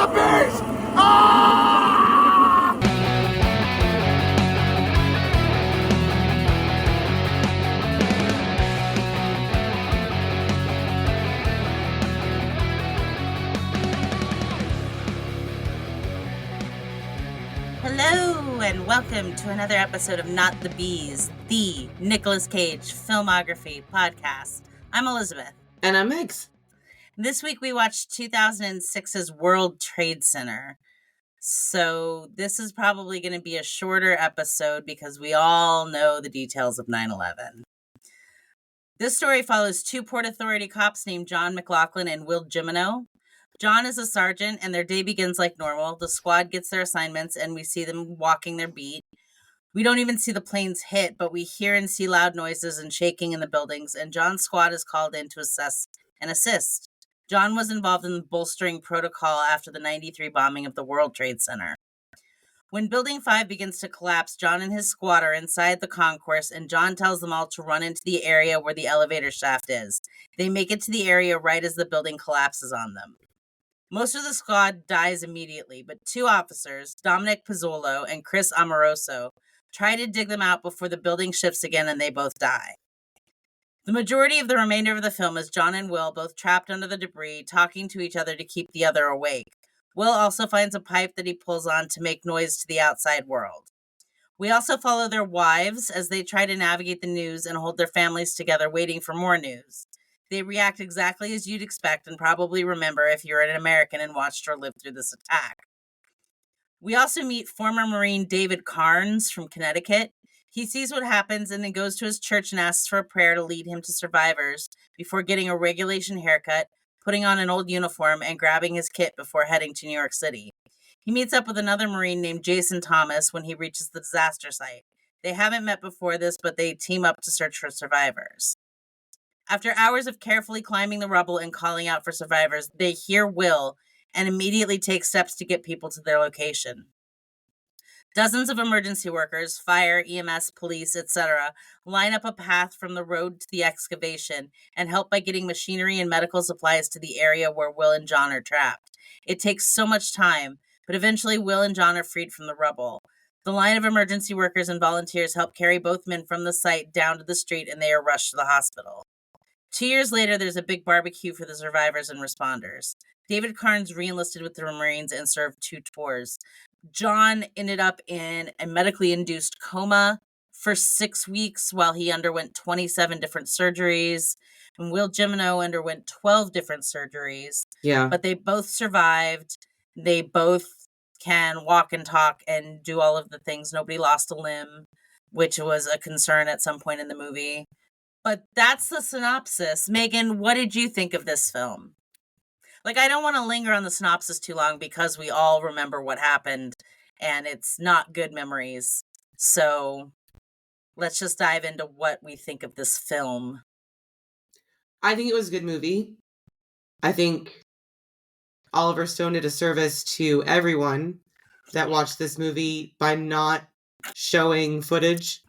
beast! Ah! Hello, and welcome to another episode of Not the Bees, the Nicolas Cage Filmography podcast. I'm Elizabeth. And I'm Megs. This week we watched 2006's World Trade Center. So this is probably going to be a shorter episode because we all know the details of 9/11. This story follows two Port Authority cops named John McLaughlin and Will Jimeno. John is a sergeant, and their day begins like normal. The squad gets their assignments, and we see them walking their beat. We don't even see the planes hit, but we hear and see loud noises and shaking in the buildings, and John's squad is called in to assess and assist. John was involved in bolstering protocol after the 93 bombing of the World Trade Center. When Building 5 begins to collapse, John and his squad are inside the concourse, and John tells them all to run into the area where the elevator shaft is. They make it to the area right as the building collapses on them. Most of the squad dies immediately, but two officers, Dominic Pizzolo and Chris Amoroso, try to dig them out before the building shifts again and they both die. The majority of the remainder of the film is John and Will both trapped under the debris, talking to each other to keep the other awake. Will also finds a pipe that he pulls on to make noise to the outside world. We also follow their wives as they try to navigate the news and hold their families together waiting for more news. They react exactly as you'd expect and probably remember if you're an American and watched or lived through this attack. We also meet former Marine David Carnes from Connecticut. He sees what happens and then goes to his church and asks for a prayer to lead him to survivors before getting a regulation haircut, putting on an old uniform, and grabbing his kit before heading to New York City. He meets up with another Marine named Jason Thomas when he reaches the disaster site. They haven't met before this, but they team up to search for survivors. After hours of carefully climbing the rubble and calling out for survivors, they hear Will and immediately take steps to get people to their location. Dozens of emergency workers, fire, EMS, police, etc., line up a path from the road to the excavation and help by getting machinery and medical supplies to the area where Will and John are trapped. It takes so much time, but eventually Will and John are freed from the rubble. The line of emergency workers and volunteers help carry both men from the site down to the street and they are rushed to the hospital. 2 years later, there's a big barbecue for the survivors and responders. David Carnes re-enlisted with the Marines and served 2 tours. John ended up in a medically induced coma for 6 weeks while he underwent 27 different surgeries. And Will Jimeno underwent 12 different surgeries. Yeah. But they both survived. They both can walk and talk and do all of the things. Nobody lost a limb, which was a concern at some point in the movie. But that's the synopsis. Megan, what did you think of this film? Like, I don't want to linger on the synopsis too long because we all remember what happened and it's not good memories. So let's just dive into what we think of this film. I think it was a good movie. I think Oliver Stone did a service to everyone that watched this movie by not showing footage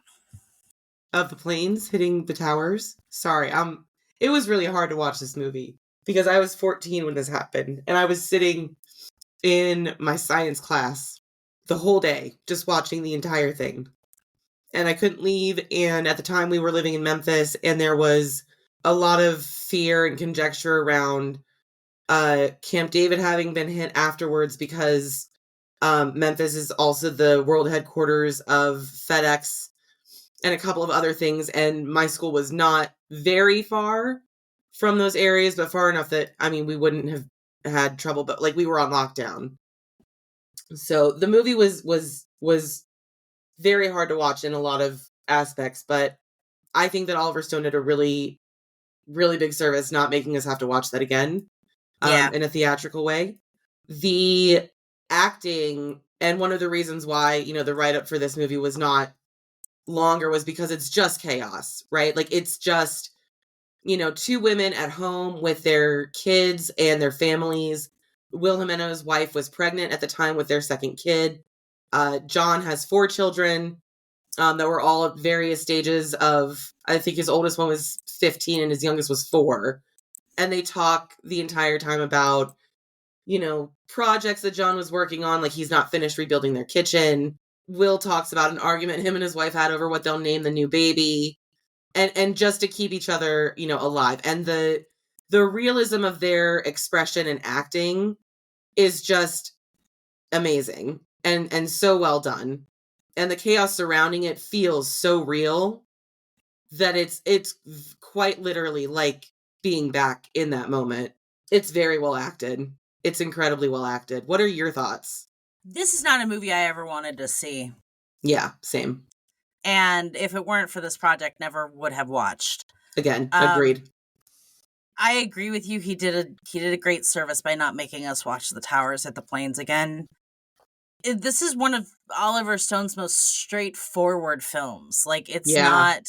of the planes hitting the towers. Sorry, it was really hard to watch this movie because I was 14 when this happened and I was sitting in my science class the whole day just watching the entire thing. And I couldn't leave, and at the time we were living in Memphis and there was a lot of fear and conjecture around Camp David having been hit afterwards because Memphis is also the world headquarters of FedEx and a couple of other things, and my school was not very far from those areas, but far enough that, I mean, we wouldn't have had trouble, but like we were on lockdown. So the movie was very hard to watch in a lot of aspects, but I think that Oliver Stone did a really, really big service not making us have to watch that again in a theatrical way. The acting, and one of the reasons why, the write-up for this movie was not longer was because it's just chaos, right? Like it's just, 2 women at home with their kids and their families. Will Jimeno's wife was pregnant at the time with their second kid. John has 4 children that were all at various stages of, I think his oldest one was 15 and his youngest was 4. And they talk the entire time about, projects that John was working on, like he's not finished rebuilding their kitchen. Will talks about an argument him and his wife had over what they'll name the new baby, and just to keep each other, alive. And the realism of their expression and acting is just amazing and so well done. And the chaos surrounding it feels so real that it's quite literally like being back in that moment. It's very well acted. It's incredibly well acted. What are your thoughts? This is not a movie I ever wanted to see. Yeah, same. And if it weren't for this project, never would have watched. Again, agreed. I agree with you. He did a great service by not making us watch The Towers at the Plains again. This is one of Oliver Stone's most straightforward films. Like, it's not...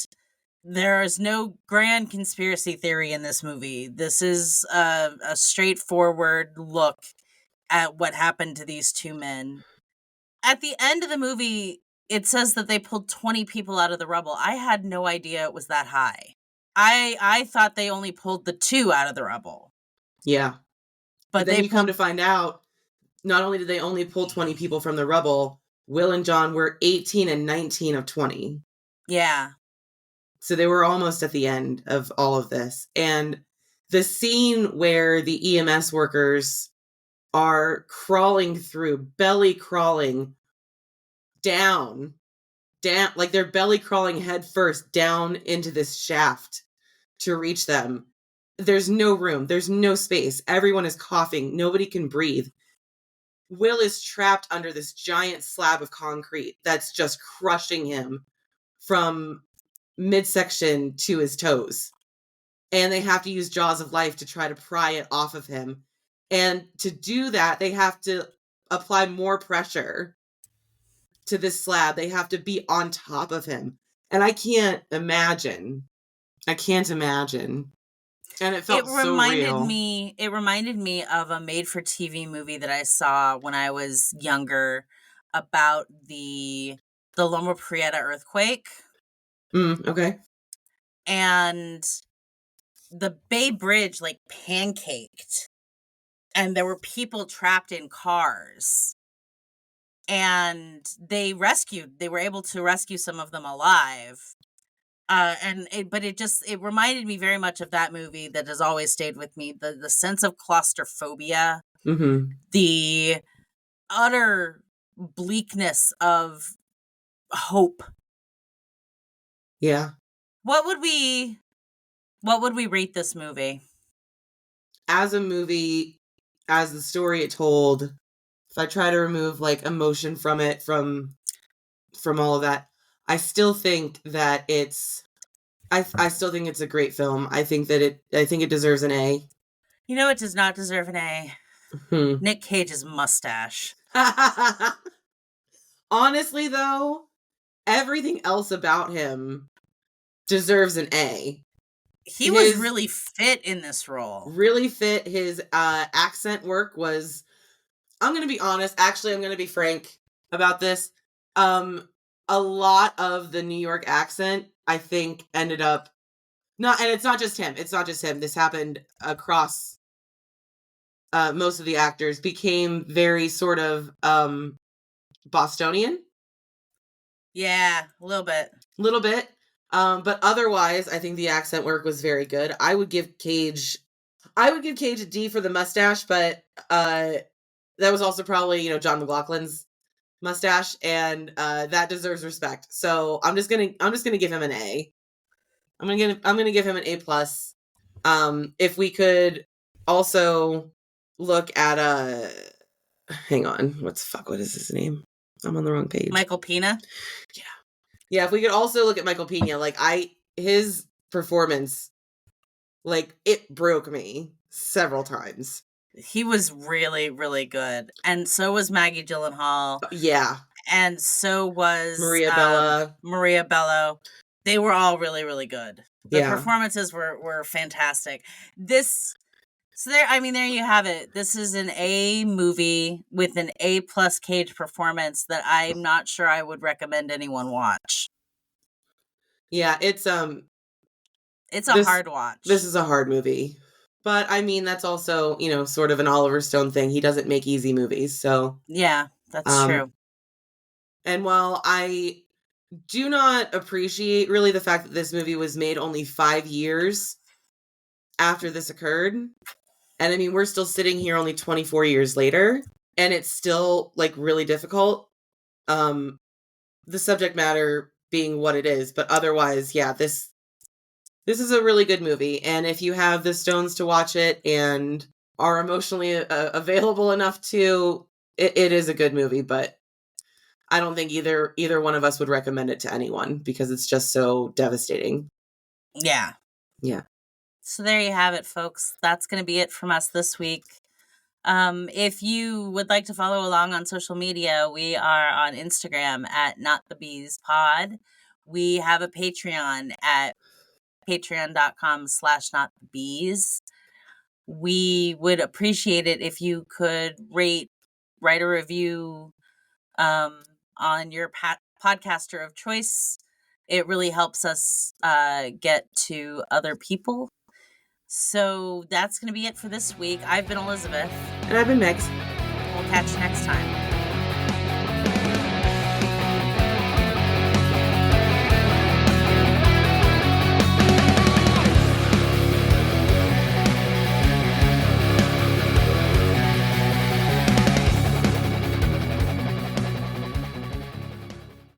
There is no grand conspiracy theory in this movie. This is a straightforward look at what happened to these two men. At the end of the movie, it says that they pulled 20 people out of the rubble. I had no idea it was that high. I thought they only pulled the 2 out of the rubble. Yeah. But then you come to find out, not only did they only pull 20 people from the rubble, Will and John were 18 and 19 of 20. Yeah. So they were almost at the end of all of this. And the scene where the EMS workers are crawling through, belly crawling down, like they're belly crawling head first down into this shaft to reach them. There's no room. There's no space. Everyone is coughing. Nobody can breathe. Will is trapped under this giant slab of concrete that's just crushing him from midsection to his toes. And they have to use jaws of life to try to pry it off of him. And to do that, they have to apply more pressure to this slab. They have to be on top of him. And I can't imagine. And it felt so real. It reminded me of a made-for-TV movie that I saw when I was younger about the Loma Prieta earthquake. Okay. And the Bay Bridge like pancaked, and there were people trapped in cars, and they were able to rescue some of them alive. But it reminded me very much of that movie that has always stayed with me. The sense of claustrophobia, the utter bleakness of hope. Yeah. What would we rate this movie? As a movie, as the story it told, if I try to remove like emotion from it, from all of that, I still think that I still think it's a great film. I think it deserves an A. You know, it does not deserve an A. Nick Cage's mustache. Honestly, though, everything else about him deserves an A. He was really fit in this role. Really fit. His accent work was... I'm going to be honest. Actually, I'm going to be frank about this. A lot of the New York accent, I think, ended up... and it's not just him. This happened across... most of the actors became very sort of Bostonian. Yeah, a little bit. But otherwise, I think the accent work was very good. I would give Cage a D for the mustache, but that was also probably, John McLaughlin's mustache, and that deserves respect. So I'm just gonna give him an A. I'm gonna give him an A+. If we could also look at hang on, what is his name? I'm on the wrong page. Michael Pena? Yeah, if we could also look at Michael Pena, his performance, it broke me several times. He was really, really good. And so was Maggie Gyllenhaal. Yeah. And so was Maria Bello. They were all really, really good. The performances were fantastic. There you have it. This is an A movie with an A+ Cage performance that I'm not sure I would recommend anyone watch. Yeah, it's a hard watch. This is a hard movie. But I mean, that's also, sort of an Oliver Stone thing. He doesn't make easy movies. So, Yeah, that's um, true. and while I do not appreciate really the fact that this movie was made only 5 years after this occurred, and I mean, we're still sitting here only 24 years later, and it's still like really difficult. Um, the subject matter being what it is, but otherwise, yeah, this is a really good movie, and if you have the stones to watch it and are emotionally available enough to, it is a good movie. But I don't think either one of us would recommend it to anyone because it's just so devastating. Yeah. Yeah. So there you have it, folks. That's going to be it from us this week. If you would like to follow along on social media, we are on Instagram at NotTheBeesPod. We have a Patreon at patreon.com/NotTheBees. We would appreciate it if you could write a review on your podcaster of choice. It really helps us get to other people. So that's going to be it for this week. I've been Elizabeth. And I've been Megs. We'll catch you next time.